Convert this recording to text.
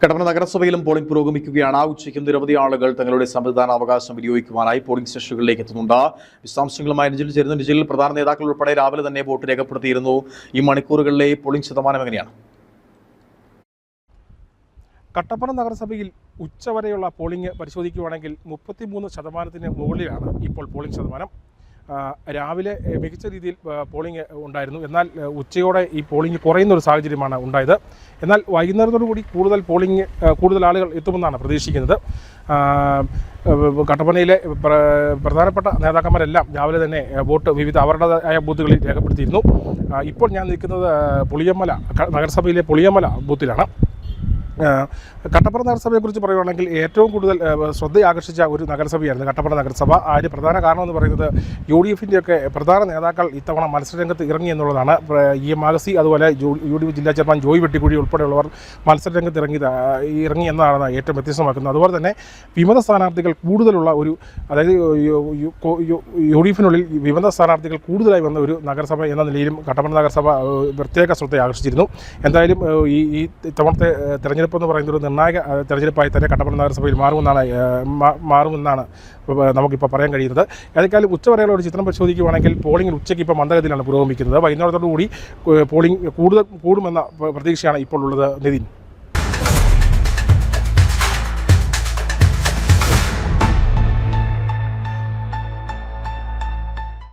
Kattappana നഗരസഭയിലും polling പുരോഗമിക്കുകയാണ്. ഉച്ചയ്ക്കും നിരവധി ആളുകൾ തങ്ങളുടെ സമ്മതിദാനാവകാശം വിനിയോഗിക്കുവാനായി പോളിംഗ് സ്റ്റേഷനുകളിലേക്ക് എത്തുന്നുണ്ട്. വിശദാംശങ്ങളുമായി നിജിൽ ചേരുന്നു. നിജിൽ, പ്രധാന നേതാക്കൾ ഉൾപ്പെടെ രാവിലെ തന്നെ വോട്ട് രേഖപ്പെടുത്തിയിരുന്നു. ഈ മണിക്കൂറുകളിലെ പോളിംഗ് ശതമാനം എങ്ങനെയാണ്? കട്ടപ്പന നഗരസഭയിൽ ഉച്ചവരെയുള്ള പോളിംഗ് പരിശോധിക്കുകയാണെങ്കിൽ 33% മുകളിലാണ് ഇപ്പോൾ പോളിംഗ് ശതമാനം. രാവിലെ മികച്ച രീതിയിൽ പോളിംഗ് ഉണ്ടായിരുന്നു. എന്നാൽ ഉച്ചയോടെ ഈ പോളിംഗ് കുറയുന്ന ഒരു സാഹചര്യമാണ് ഉണ്ടായത്. എന്നാൽ വൈകുന്നേരത്തോടുകൂടി കൂടുതൽ ആളുകൾ എത്തുമെന്നാണ് പ്രതീക്ഷിക്കുന്നത്. കട്ടപ്പനയിലെ പ്രധാനപ്പെട്ട നേതാക്കന്മാരെല്ലാം രാവിലെ തന്നെ വോട്ട് അവരുടേതായ ബൂത്തുകളിൽ രേഖപ്പെടുത്തിയിരുന്നു. ഇപ്പോൾ ഞാൻ നിൽക്കുന്നത് നഗരസഭയിലെ പുളിയമല ബൂത്തിലാണ്. കട്ടപ്പന നഗരസഭയെക്കുറിച്ച് പറയുകയാണെങ്കിൽ ഏറ്റവും കൂടുതൽ ശ്രദ്ധയാകർഷിച്ച ഒരു നഗരസഭയായിരുന്നു കട്ടപ്പന നഗരസഭ. അതിന് പ്രധാന കാരണമെന്ന് പറയുന്നത് UDFൻ്റെയൊക്കെ പ്രധാന നേതാക്കൾ ഇത്തവണ മത്സരരംഗത്ത് ഇറങ്ങി എന്നുള്ളതാണ്. EM മാഗസി, അതുപോലെ UDF ജില്ലാ ചെയർമാൻ ജോയ് വെട്ടിക്കുഴി ഉൾപ്പെടെയുള്ളവർ മത്സരരംഗത്ത് ഇറങ്ങി എന്നതാണ് ഏറ്റവും വ്യത്യസ്തമാക്കുന്നത്. അതുപോലെ തന്നെ വിമത സ്ഥാനാർത്ഥികൾ കൂടുതലുള്ള ഒരു, അതായത് UDFിനുള്ളിൽ വിമത സ്ഥാനാർത്ഥികൾ കൂടുതലായി വന്ന ഒരു നഗരസഭ എന്ന നിലയിലും കട്ടപ്പന നഗരസഭ പ്രത്യേക ശ്രദ്ധ ആകർഷിച്ചിരുന്നു. എന്തായാലും ഈ ഇത്തവണത്തെ തെരഞ്ഞെടുപ്പ് എന്ന് പറയുന്നത് ഒരു നിർണായക തെരഞ്ഞെടുപ്പായി തന്നെ കട്ടപ്പന നഗരസഭയിൽ മാറുമെന്നാണ് നമുക്കിപ്പോൾ പറയാൻ കഴിയുന്നത്. ഏതൊക്കെയാലും ഉച്ചവരെയുള്ള ഒരു ചിത്രം പരിശോധിക്കുകയാണെങ്കിൽ പോളിംഗിൽ ഉച്ചയ്ക്ക് ഇപ്പോൾ മന്ദഗതിയിലാണ് പുരോഗമിക്കുന്നത്. വൈകുന്നേരത്തോടുകൂടി പോളിംഗ് കൂടുമെന്ന പ്രതീക്ഷയാണ് ഇപ്പോൾ ഉള്ളത്. നിതിൻ.